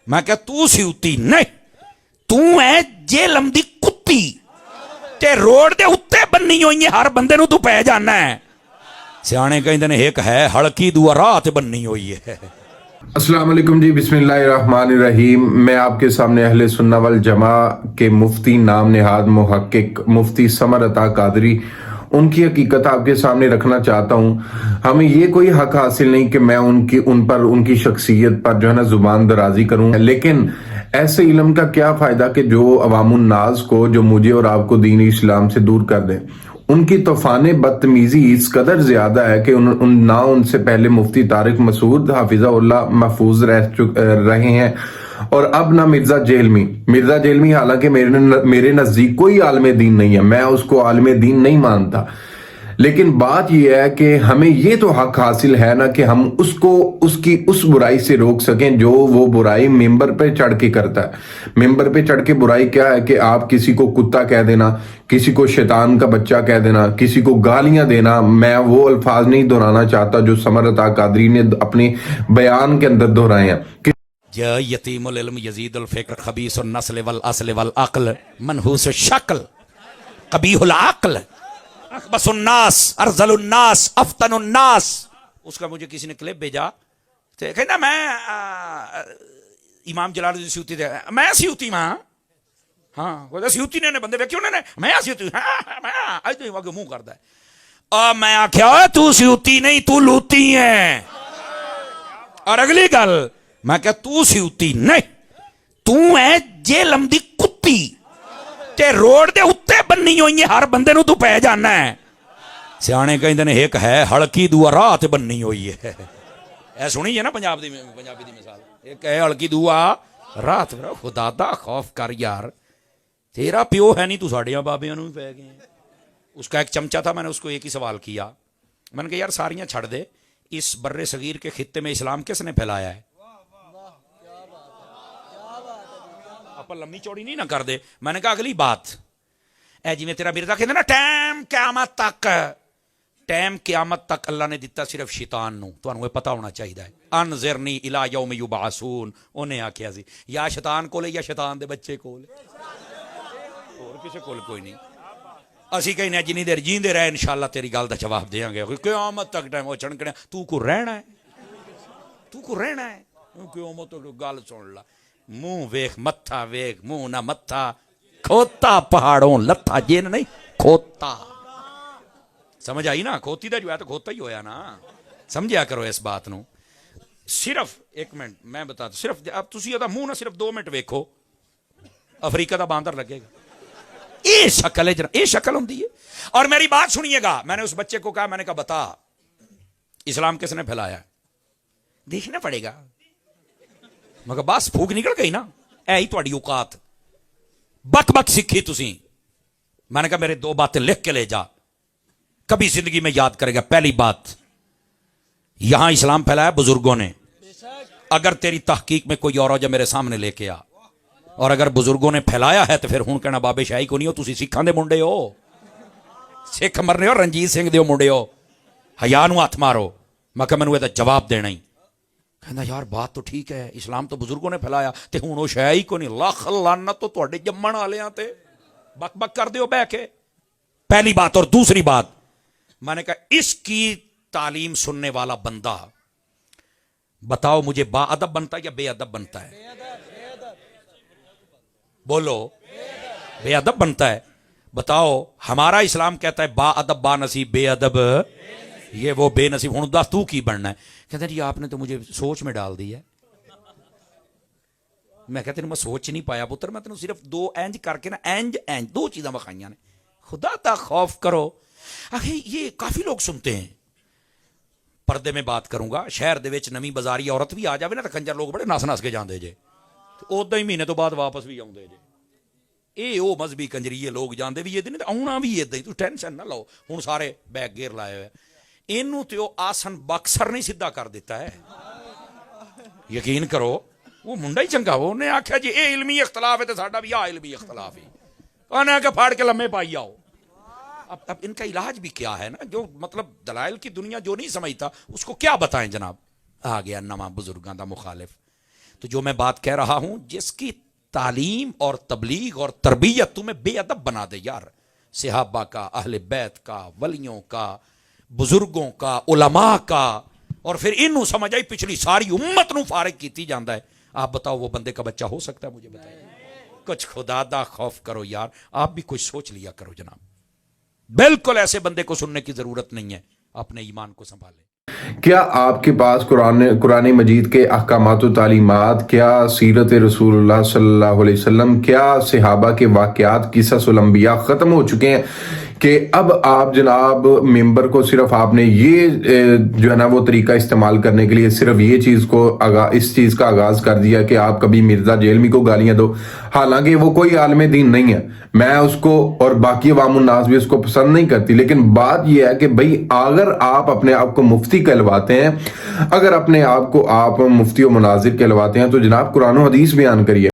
میں کہ تو سیوتی نہیں، تو ہے جیلم دی کتی تے روڈ دے اتے بننی ہوئی ہر بندے نو تو پہ جانا ہے. سیانے کہیں نے ایک ہے ہلکی دو رات بننی ہوئی ہے. السلام علیکم جی، بسم اللہ الرحمن الرحیم. میں آپ کے سامنے اہل سنہ والجماع کے مفتی نام نہاد محقق مفتی ثمر عطا قادری ان کی حقیقت آپ کے سامنے رکھنا چاہتا ہوں. ہمیں یہ کوئی حق حاصل نہیں کہ میں ان کی شخصیت پر جو ہے نا زبان درازی کروں، لیکن ایسے علم کا کیا فائدہ کہ جو عوام الناس کو، جو مجھے اور آپ کو دین اسلام سے دور کر دیں. ان کی طوفان بدتمیزی اس قدر زیادہ ہے کہ نہ ان سے پہلے مفتی طارق مسعود حافظہ اللہ محفوظ رہے ہیں، اور اب نہ مرزا جیلمی حالانکہ میرے نزدیک کوئی عالم دین نہیں ہے، میں اس کو عالم دین نہیں مانتا. لیکن بات یہ ہے کہ ہمیں یہ تو حق حاصل ہے نا کہ ہم اس کی برائی سے روک سکیں جو وہ برائی ممبر پہ چڑھ کے کرتا ہے. ممبر پہ چڑھ کے برائی کیا ہے کہ آپ کسی کو کتا کہہ دینا، کسی کو شیطان کا بچہ کہہ دینا، کسی کو گالیاں دینا. میں وہ الفاظ نہیں دہرانا چاہتا جو ثمر عطا قادری نے اپنے بیان کے اندر دہرائے ہیں. جا یتیم العلم یزید الفکر خبیث النسل والاصل والعقل منحوس الشکل قبیح العقل اخبث الناس ارذل الناس افتن الناس. اس کا مجھے کسی نے کلپ بھیجا، کہنا میں امام جلال الدین سیوطی دے میں سیوطی ماں ہاں سیوطی نے بندے ویکھے انہوں نے میں سیوطی ہاں اج تو واگے منہ کردا ہے. میں آکھیا تو سیوطی نہیں تو لوتی ہے. اور اگلی گل میں کہ تو سیوتی نہیں، تو ہے جیلم دی کتی تے روڈ دے اتے بننی ہوئی ہر بندے نو تو پہ جانا ہے. سیانے کہیں نے ایک ہے ہلکی دو رات بننی ہوئی ہے. اے سنی ہے نا پنجابی دی مثال، ایک ہے ہلکی دعا رات. خدا دا خوف کر یار، تیرا پیو ہے نہیں تو ساڑیاں بابیاں نو پہ گئے. اس کا ایک چمچہ تھا، میں نے اس کو ایک ہی سوال کیا، میں نے کہا یار ساریاں چھڑ دے، اس بر صغیر کے خطے میں اسلام کس نے پھیلایا ہے؟ اپن لمبی چوڑی نہیں نہ کر دے. میں نے کہا اگلی بات، اے جی میں تیرا مرزا کہتے نا ٹائم قیامت تک اللہ نے دیتا صرف شیطان نو. تانوں پتہ ہونا چاہیے. انذرنی الی یوم یبعثون انہیں آکھیا سی یا شیطان کولے یا شیطان دے بچے کولے، اور کسے کول کوئی نہیں. اسی کہنے جنی دیر جیندے رہے انشاءاللہ تیری گل دا جواب دیاں گے. قیامت تک ٹائم وہ چنکنے تو کو رہنا ہے قیامت تک گل سن لا. منہ ویکھ متھا ویکھ، منہ نہ متھا کھوتا پہاڑوں لتھا جن نہیں کھوتا. سمجھ آئی نا؟ کھوتی دا جو ہے تو کھوتا ہی ہویا نا. سمجھیا کرو اس بات نو. صرف ایک منٹ میں بتا، صرف اب تسی دا منہ نہ صرف 2 منٹ ویکھو، افریقہ دا باندر لگے گا. یہ شکل ہے جناب، یہ شکل ہوندی ہے. اور میری بات سنیے گا، میں نے اس بچے کو کہا، میں نے کہا بتا اسلام کس نے پھیلایا؟ دیکھنا پڑے گا. مگر بس پھوک نکل گئی نا. اے ہی تہاڈی اوقات بک سیکھی تسی. میں نے کہا میرے 2 باتیں لکھ کے لے جا، کبھی زندگی میں یاد کرے گا. پہلی بات، یہاں اسلام پھیلایا بزرگوں نے. اگر تیری تحقیق میں کوئی اور ہو جا میرے سامنے لے کے آ. اور اگر بزرگوں نے پھیلایا ہے تو پھر ہوں کہنا بابے شاہی کو نہیں ہو، تسی سکھاں دے منڈے ہو، سکھ مرنے ہو، رنجیت سنگھ دے منڈے ہو، حیا نو ہاتھ مارو. میں کہ مینوں یہ جواب دینا ہی. کہنا یار بات تو ٹھیک ہے، اسلام تو بزرگوں نے پھیلایا تے ہوں وہ شے ہی کو نہیں. لاکھ لعنت تو تواڈے جمن والیاں تے بک کر دیو بہ کے. پہلی بات. اور دوسری بات، میں نے کہا اس کی تعلیم سننے والا بندہ بتاؤ مجھے با ادب بنتا ہے یا بے ادب بنتا ہے؟ بولو، بے ادب بنتا ہے. بتاؤ ہمارا اسلام کہتا ہے با ادب با نصیب، بے ادب یہ وہ بے نصیب. ہوں دس تو کی بننا ہے؟ کہتے ہیں جی آپ نے تو مجھے سوچ میں ڈال دی ہے. میں کہتے ہیں میں سوچ نہیں پایا پتر، میں تینوں صرف 2 اینج کر کے نا اینج 2 چیزاں بخائیاں نے. خدا دا خوف کرو. آخر یہ کافی لوگ سنتے ہیں. پردے میں بات کروں گا، شہر دے وچ نویں بازاری عورت بھی آ جاوے نا تو کنجر لوگ بڑے نس کے جاندے جے، اودا ہی مہینے تو بعد واپس بھی آؤندے جے. اے او مذہبی کنجریے لوگ جاندے بھی یہ آنا بھی ادا ہی. تو ٹینشن نہ لو. ہوں سارے بیگ گیئر لائے ہوئے. اینوں تے او آسن باکسر نہیں سیدھا کر دیتا ہے. یقین کرو وہ منڈا ہی چنگا. وہ انہیں آخیا جی اے علمی اختلاف ہے تو ساڈا بھی آ علمی اختلاف ہی. انہیں آ کے پھاڑ کے لمے پائی آؤ. اب ان کا علاج بھی کیا ہے نا، جو مطلب دلائل کی دنیا جو نہیں سمجھتا اس کو کیا بتائیں جناب. آ گیا نواں بزرگاں دا مخالف. تو جو میں بات کہہ رہا ہوں، جس کی تعلیم اور تبلیغ اور تربیت تمہیں بے ادب بنا دے یار، صحابہ کا، اہل بیت کا، ولیوں کا، بزرگوں کا، علماء کا، اور پھر انہوں سمجھ آئی پچھلی ساری امت نو فارغ کیتی جاندا ہے، آپ بتاؤ وہ بندے کا بچہ ہو سکتا ہے؟ مجھے بتائیے۔ کچھ خدا دا خوف کرو یار، آپ بھی کچھ سوچ لیا کرو جناب۔ بالکل ایسے بندے کو سننے کی ضرورت نہیں ہے، اپنے ایمان کو سنبھالیں۔ کیا آپ کے پاس قرآن مجید کے احکامات و تعلیمات، کیا سیرت رسول اللہ صلی اللہ علیہ وسلم، کیا صحابہ کے واقعات، قصص الانبیاء ختم ہو چکے ہیں کہ اب آپ جناب ممبر کو صرف آپ نے یہ جو ہے نا وہ طریقہ استعمال کرنے کے لیے صرف یہ چیز کو اس چیز کا آغاز کر دیا کہ آپ کبھی مرزا جیلمی کو گالیاں دو، حالانکہ وہ کوئی عالم دین نہیں ہے، میں اس کو اور باقی عوام الناس بھی اس کو پسند نہیں کرتی، لیکن بات یہ ہے کہ بھئی اگر آپ اپنے آپ کو مفتی کہلواتے ہیں، اگر اپنے آپ کو آپ مفتی و مناظر کہلواتے ہیں تو جناب قرآن و حدیث بیان کریے۔